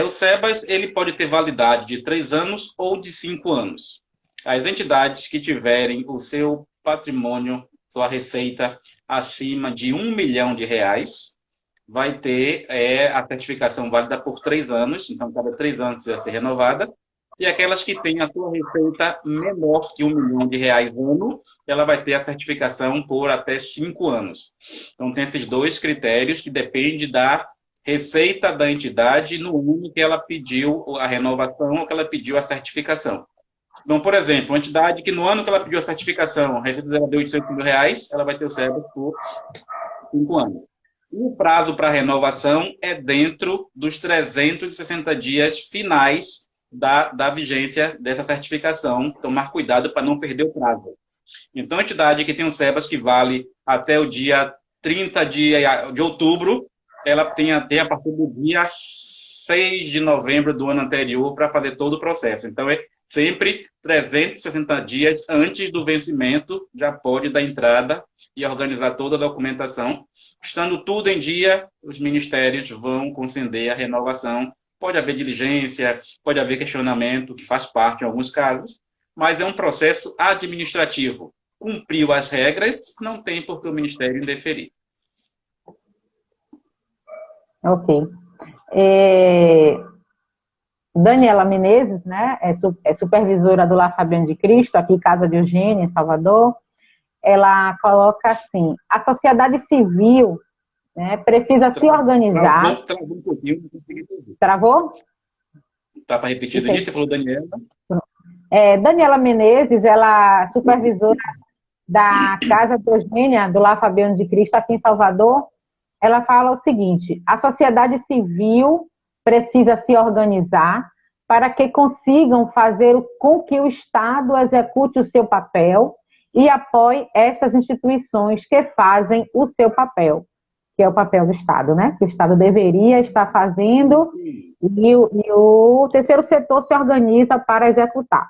O SEBAS ele pode ter validade de 3 anos ou de 5 anos. As entidades que tiverem o seu patrimônio, sua receita acima de R$ 1 milhão, vai ter a certificação válida por 3 anos, então cada 3 anos vai ser renovada. E aquelas que têm a sua receita menor que R$ 1 milhão ano, ela vai ter a certificação por até 5 anos. Então tem esses dois critérios que dependem da receita da entidade no ano que ela pediu a renovação ou que ela pediu a certificação. Então, por exemplo, uma entidade que no ano que ela pediu a certificação, a receita dela deu R$ 800 mil, ela vai ter o SEBAS por 5 anos. E o prazo para renovação é dentro dos 360 dias finais da vigência dessa certificação. Tomar cuidado para não perder o prazo. Então, a entidade que tem um SEBAS que vale até o dia 30 de outubro, ela tem a partir do dia 6 de novembro do ano anterior para fazer todo o processo. Então, é sempre 360 dias antes do vencimento, já pode dar entrada e organizar toda a documentação. Estando tudo em dia, os ministérios vão conceder a renovação. Pode haver diligência, pode haver questionamento, que faz parte em alguns casos, mas é um processo administrativo. Cumpriu as regras, não tem por que o Ministério indeferir. Ok. Daniela Menezes, né, é supervisora do Lar Fabiano de Cristo, aqui em Casa de Eugênia, em Salvador. Ela coloca assim: a sociedade civil, né, precisa se organizar. Travou um pouquinho, não consegui entender. Travou? Tá para repetir, Denise? Você falou Daniela? Daniela Menezes, ela é supervisora da Casa de Eugênia, do Lar Fabiano de Cristo, aqui em Salvador. Ela fala o seguinte: a sociedade civil precisa se organizar para que consigam fazer com que o Estado execute o seu papel e apoie essas instituições que fazem o seu papel. que é o papel do Estado, né? Que o Estado deveria estar fazendo e o terceiro setor se organiza para executar.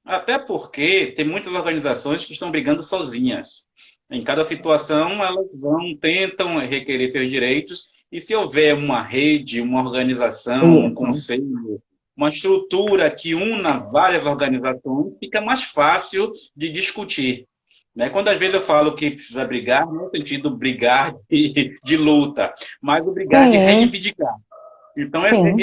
Até porque tem muitas organizações que estão brigando sozinhas. Em cada situação, elas tentam requerer seus direitos, e se houver uma rede, uma organização, um Isso. conselho, uma estrutura que una várias organizações, fica mais fácil de discutir. Né? Quando às vezes eu falo que precisa brigar, não é no sentido brigar de luta, mas o brigar de Sim, reivindicar. Então, sim,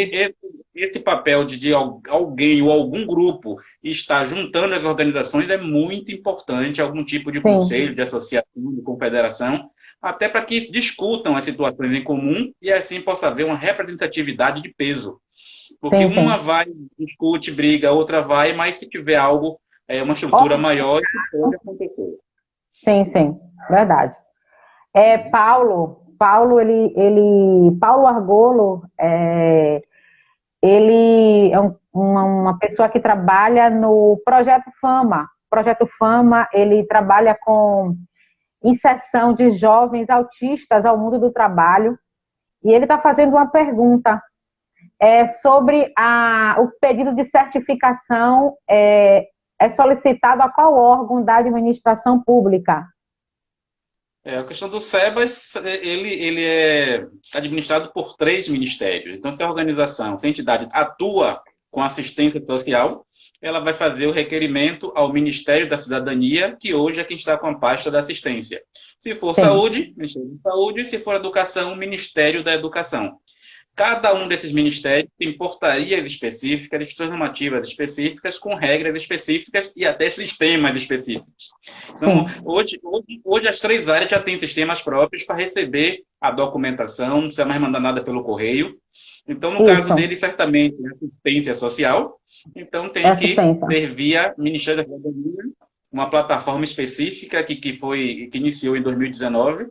esse papel de alguém ou algum grupo estar juntando as organizações é muito importante, algum tipo de sim, conselho, de associação, de confederação, até para que discutam as situações em comum e assim possa haver uma representatividade de peso. Porque sim, uma sim. vai, discute, briga, a outra vai, mas se tiver algo, uma estrutura Ó, maior, isso pode acontecer. sim, sim, verdade. Paulo Argolo, ele é uma pessoa que trabalha no Projeto Fama. Projeto Fama, ele trabalha com inserção de jovens autistas ao mundo do trabalho. E ele está fazendo uma pergunta sobre o pedido de certificação é solicitado a qual órgão da administração pública? A questão do SEBAS, ele é administrado por 3 ministérios. Então, se a organização, se a entidade atua com assistência social, ela vai fazer o requerimento ao Ministério da Cidadania, que hoje é quem está com a pasta da assistência. Se for Sim, saúde, Ministério da Saúde, se for educação, Ministério da Educação. Cada um desses ministérios tem portarias específicas, legislações normativas específicas, com regras específicas e até sistemas específicos. Então, sim. hoje as 3 áreas já têm sistemas próprios para receber a documentação, não precisa mais mandar nada pelo correio. Então, no caso Isso, dele, certamente, é assistência social. Então, é tem que assistência. ter via Ministério da Cidadania, uma plataforma específica que iniciou em 2019,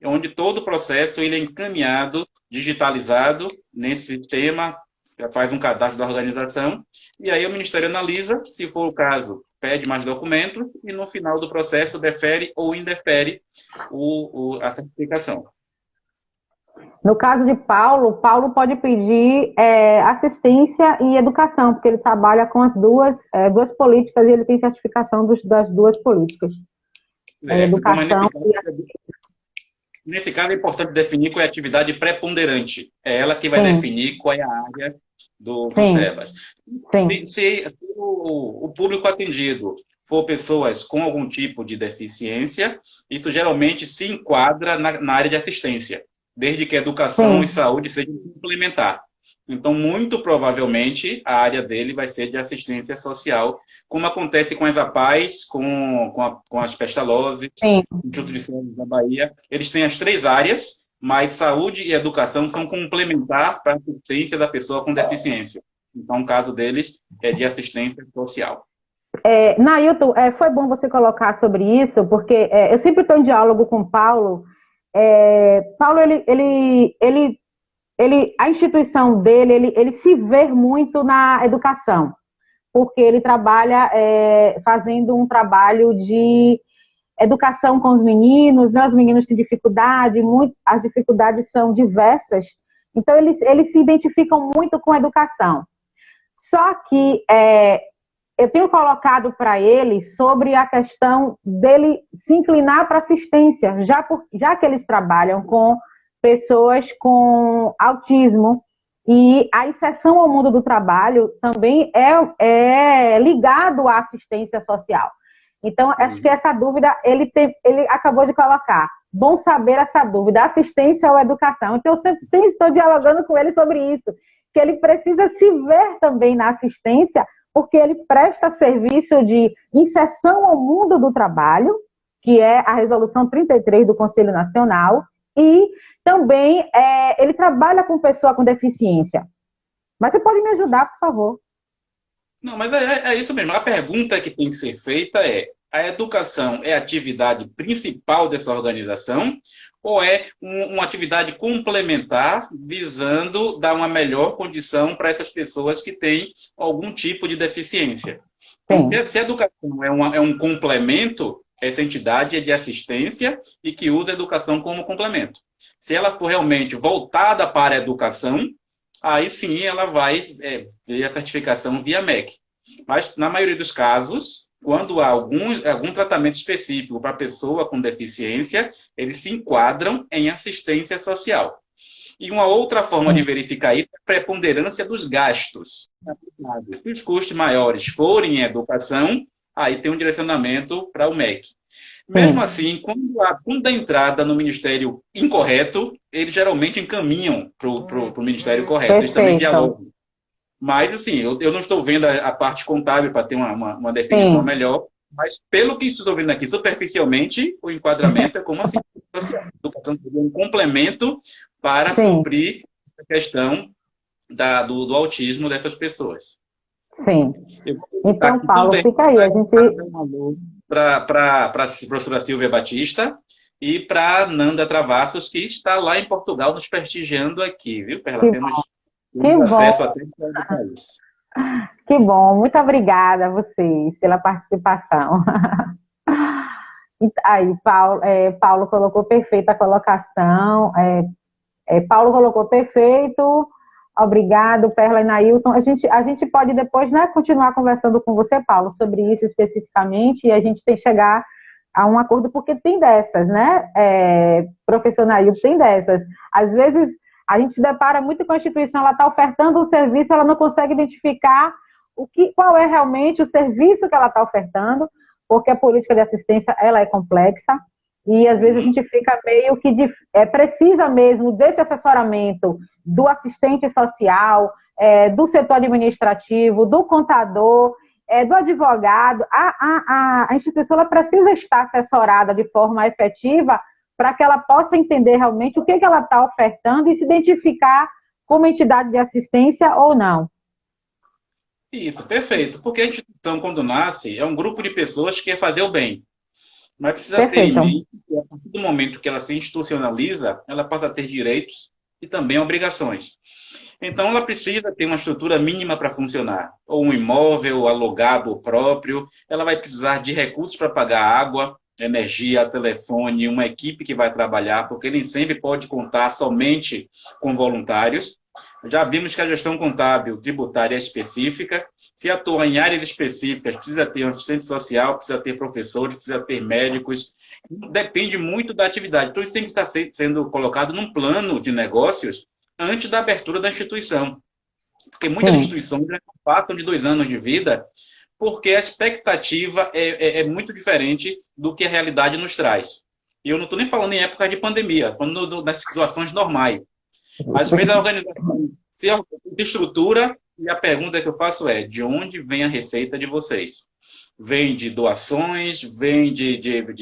onde todo o processo ele é encaminhado, digitalizado nesse sistema, faz um cadastro da organização, e aí o Ministério analisa, se for o caso, pede mais documentos, e no final do processo defere ou indefere a certificação. No caso de Paulo, Paulo pode pedir assistência e educação, porque ele trabalha com as duas políticas e ele tem certificação das duas políticas. Certo. Então, mas Educação e nesse caso é importante definir qual é a atividade preponderante. É ela que vai sim, definir qual é a área do sim, SEBAS. sim, Se o público atendido for pessoas com algum tipo de deficiência, isso geralmente se enquadra na área de assistência, desde que educação e sim. saúde sejam complementar. Então, muito provavelmente, a área dele vai ser de assistência social, como acontece com as APAES, com as Pestalozes, Sim. Instituto de Ciências da Bahia. Eles têm as 3 áreas, mas saúde e educação são complementar para a assistência da pessoa com deficiência. Então, o caso deles é de assistência social. Nailton, foi bom você colocar sobre isso, porque eu sempre estou em diálogo com o Paulo. Paulo, a instituição dele, ele se vê muito na educação, porque ele trabalha fazendo um trabalho de educação com os meninos, né? Os meninos têm dificuldade, as dificuldades são diversas, então eles se identificam muito com a educação. Só que eu tenho colocado para ele sobre a questão dele se inclinar para assistência, já que eles trabalham com pessoas com autismo, e a inserção ao mundo do trabalho também é ligado à assistência social. Então, acho que essa dúvida ele acabou de colocar. Bom saber essa dúvida, assistência ou educação. Então, eu sempre estou dialogando com ele sobre isso, que ele precisa se ver também na assistência, porque ele presta serviço de inserção ao mundo do trabalho, que é a Resolução 33 do Conselho Nacional, e também ele trabalha com pessoa com deficiência. Mas você pode me ajudar, por favor? Não, mas é isso mesmo. A pergunta que tem que ser feita é: a educação é a atividade principal dessa organização ou é uma atividade complementar visando dar uma melhor condição para essas pessoas que têm algum tipo de deficiência? Então, Sim, se a educação é um complemento, essa entidade é de assistência e que usa a educação como complemento. Se ela for realmente voltada para a educação, aí sim ela vai ter a certificação via MEC. Mas, na maioria dos casos, quando há algum tratamento específico para a pessoa com deficiência, eles se enquadram em assistência social. E uma outra forma de verificar isso é a preponderância dos gastos. Se os custos maiores forem em educação, aí tem um direcionamento para o MEC. Mesmo assim, quando a entrada no ministério incorreto, eles geralmente encaminham para o ministério correto. Eles também dialogam. Mas, assim, eu não estou vendo a parte contábil para ter uma definição melhor, mas pelo que estou vendo aqui, superficialmente, o enquadramento é como assim, a educação seria um complemento para suprir a questão do autismo dessas pessoas. Sim. Então, Paulo, fica aí. A gente... Para a professora Silvia Batista e para Nanda Travassos, que está lá em Portugal nos prestigiando aqui, viu, Perla? Temos acesso até do país. Que bom, muito obrigada a vocês pela participação. Aí, Paulo colocou perfeita a colocação. Paulo colocou perfeito. Obrigado, Perla e Nailton. A gente pode depois, né, continuar conversando com você, Paulo, sobre isso especificamente, e a gente tem que chegar a um acordo, porque tem dessas, né? Professor Nailton, tem dessas. Às vezes, a gente se depara muito com a instituição, ela está ofertando um serviço, ela não consegue identificar qual é realmente o serviço que ela está ofertando, porque a política de assistência, ela é complexa, e às vezes a gente fica meio que precisa mesmo desse assessoramento do assistente social, do setor administrativo, do contador, do advogado. A instituição ela precisa estar assessorada de forma efetiva para que ela possa entender realmente o que ela está ofertando e se identificar como entidade de assistência ou não. Isso, perfeito. Porque a instituição, quando nasce, é um grupo de pessoas que quer fazer o bem. Mas precisa ter em mente que, a partir do momento que ela se institucionaliza, ela passa a ter direitos e também obrigações. Então, ela precisa ter uma estrutura mínima para funcionar. Ou um imóvel alugado próprio. Ela vai precisar de recursos para pagar água, energia, telefone, uma equipe que vai trabalhar, porque nem sempre pode contar somente com voluntários. Já vimos que a gestão contábil tributária é específica. Se atua em áreas específicas, precisa ter um assistente social, precisa ter professores, precisa ter médicos. Depende muito da atividade. Então, isso tem que estar sendo colocado num plano de negócios antes da abertura da instituição. Porque muitas instituições já passam de 2 anos de vida, porque a expectativa é muito diferente do que a realidade nos traz. E eu não estou nem falando em época de pandemia, falando das situações normais. Às vezes a organização se estrutura e a pergunta que eu faço é: de onde vem a receita de vocês? Vem de doações, vem de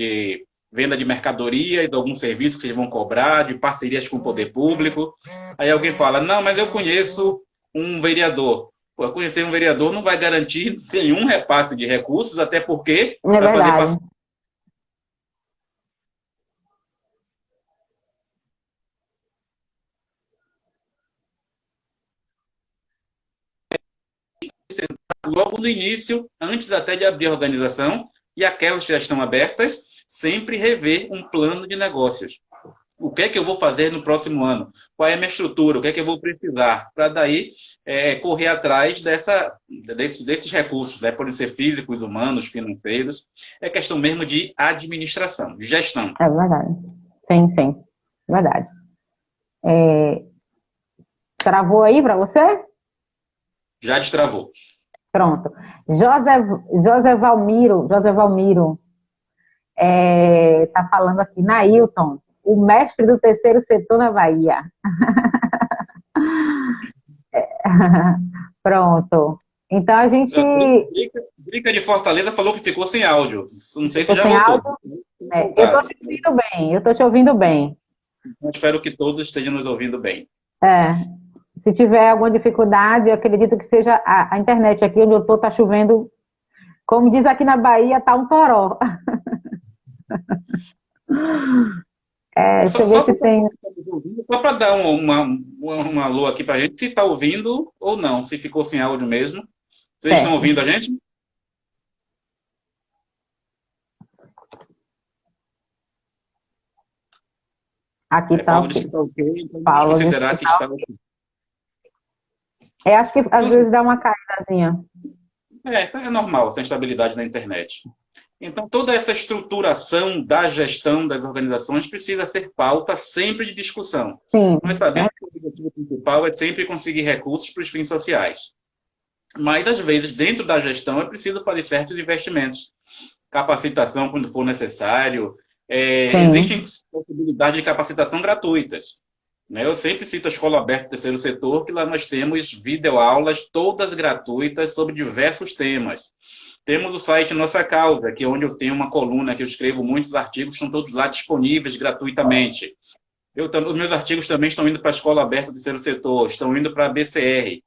venda de mercadoria e de algum serviço que vocês vão cobrar, de parcerias com o poder público. Aí alguém fala: não, mas eu conheço um vereador. Pô, conhecer um vereador não vai garantir nenhum repasse de recursos, até porque vai fazer logo no início, antes até de abrir a organização, e aquelas que já estão abertas, sempre rever um plano de negócios. O que é que eu vou fazer no próximo ano? Qual é a minha estrutura? O que é que eu vou precisar? Para daí correr atrás desses recursos, né? Podem ser físicos, humanos, financeiros. É questão mesmo de administração, de gestão. É verdade. Sim, sim. Verdade. Travou aí para você? Já destravou. Pronto. José Valmiro está falando aqui, Nailton, o mestre do terceiro setor na Bahia. Pronto. Então a gente... Drica de Fortaleza falou que ficou sem áudio. Não sei se já voltou. Eu estou te ouvindo bem, eu estou te ouvindo bem. Então, espero que todos estejam nos ouvindo bem. Se tiver alguma dificuldade, eu acredito que seja a internet aqui onde eu estou, está chovendo. Como diz aqui na Bahia, está um toró. Só para dar uma alô aqui para a gente, se está ouvindo ou não, se ficou sem áudio mesmo. Vocês estão ouvindo a gente? Aqui está Paulo disse que ok. está ok, então vamos Paulo disse considerar que que tá. está ok. Acho que às Então, vezes dá uma caídazinha. é normal essa instabilidade na internet. Então, toda essa estruturação da gestão das organizações precisa ser pauta sempre de discussão. Sim, Nós sabemos que o objetivo principal é sempre conseguir recursos para os fins sociais. Mas, às vezes, dentro da gestão é preciso fazer certos investimentos. Capacitação quando for necessário. sim. Existem possibilidades de capacitação gratuitas. Né? Eu sempre cito a Escola Aberta do Terceiro Setor, que lá nós temos videoaulas todas gratuitas sobre diversos temas. Temos o site Nossa Causa, que é onde eu tenho uma coluna que eu escrevo muitos artigos, estão todos lá disponíveis gratuitamente. Os meus artigos também estão indo para a Escola Aberta do Terceiro Setor, estão indo para a BCR.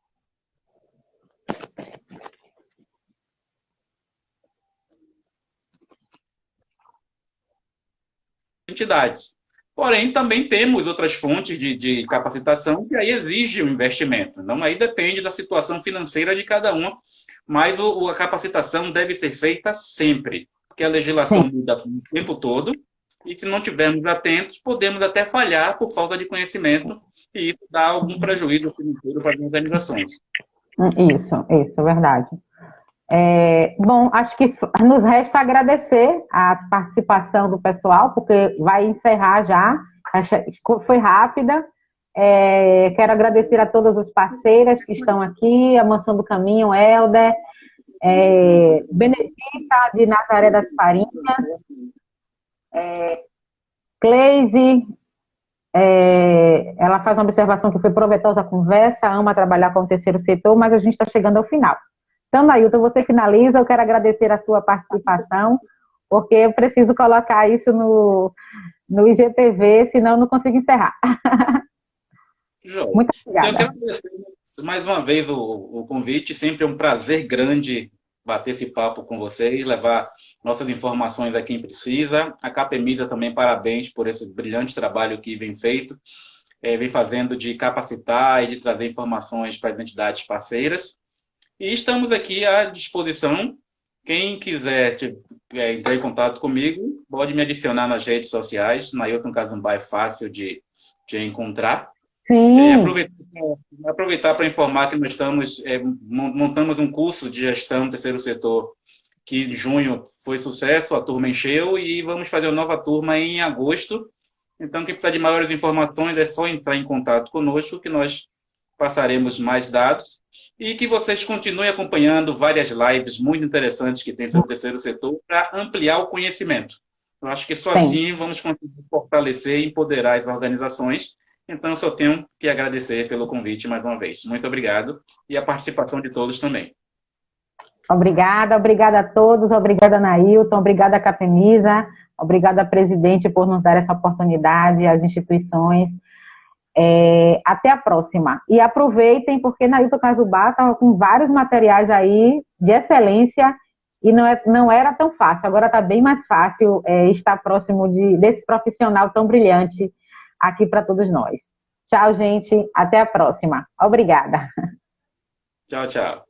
Entidades. Porém, também temos outras fontes de capacitação que aí exigem o investimento. Então, aí depende da situação financeira de cada uma, mas a capacitação deve ser feita sempre, porque a legislação Sim. muda o tempo todo, e se não tivermos atentos, podemos até falhar por falta de conhecimento, e isso dá algum prejuízo financeiro para as organizações. Isso, é verdade. Bom, acho que nos resta agradecer a participação do pessoal, porque vai encerrar já, foi rápida. Quero agradecer a todas as parceiras que estão aqui, a Mansão do Caminho, Helder, Benedita, de Nazaré das Farinhas, Cleise, ela faz uma observação que foi proveitosa a conversa, ama trabalhar com o terceiro setor, mas a gente está chegando ao final. Então, Nailton, você finaliza, eu quero agradecer a sua participação, porque eu preciso colocar isso no IGTV, senão eu não consigo encerrar. João, Muito eu quero obrigada. agradecer mais uma vez o convite, sempre é um prazer grande bater esse papo com vocês, levar nossas informações a quem precisa. A Capemisa também, parabéns por esse brilhante trabalho que vem feito, vem fazendo de capacitar e de trazer informações para as entidades parceiras. E estamos aqui à disposição. Quem quiser entrar em contato comigo, pode me adicionar nas redes sociais. Nailton Casambá é fácil de encontrar. Sim, Aproveitar para informar que nós montamos um curso de gestão do terceiro setor, que em junho foi sucesso, a turma encheu, e vamos fazer uma nova turma em agosto. Então, quem precisar de maiores informações é só entrar em contato conosco, que nós passaremos mais dados, e que vocês continuem acompanhando várias lives muito interessantes que tem sobre o terceiro setor para ampliar o conhecimento. Eu acho que só sim. assim vamos conseguir fortalecer e empoderar as organizações. Então, eu só tenho que agradecer pelo convite mais uma vez. Muito obrigado. E a participação de todos também. Obrigada a todos, obrigada, Nailton, obrigada, Capemisa, obrigada, presidente, por nos dar essa oportunidade, às instituições. Até a próxima. E aproveitem, porque Nailton Casubá estava com vários materiais aí de excelência e não era tão fácil. Agora está bem mais fácil estar próximo desse profissional tão brilhante aqui para todos nós. Tchau, gente. Até a próxima. Obrigada. Tchau, tchau.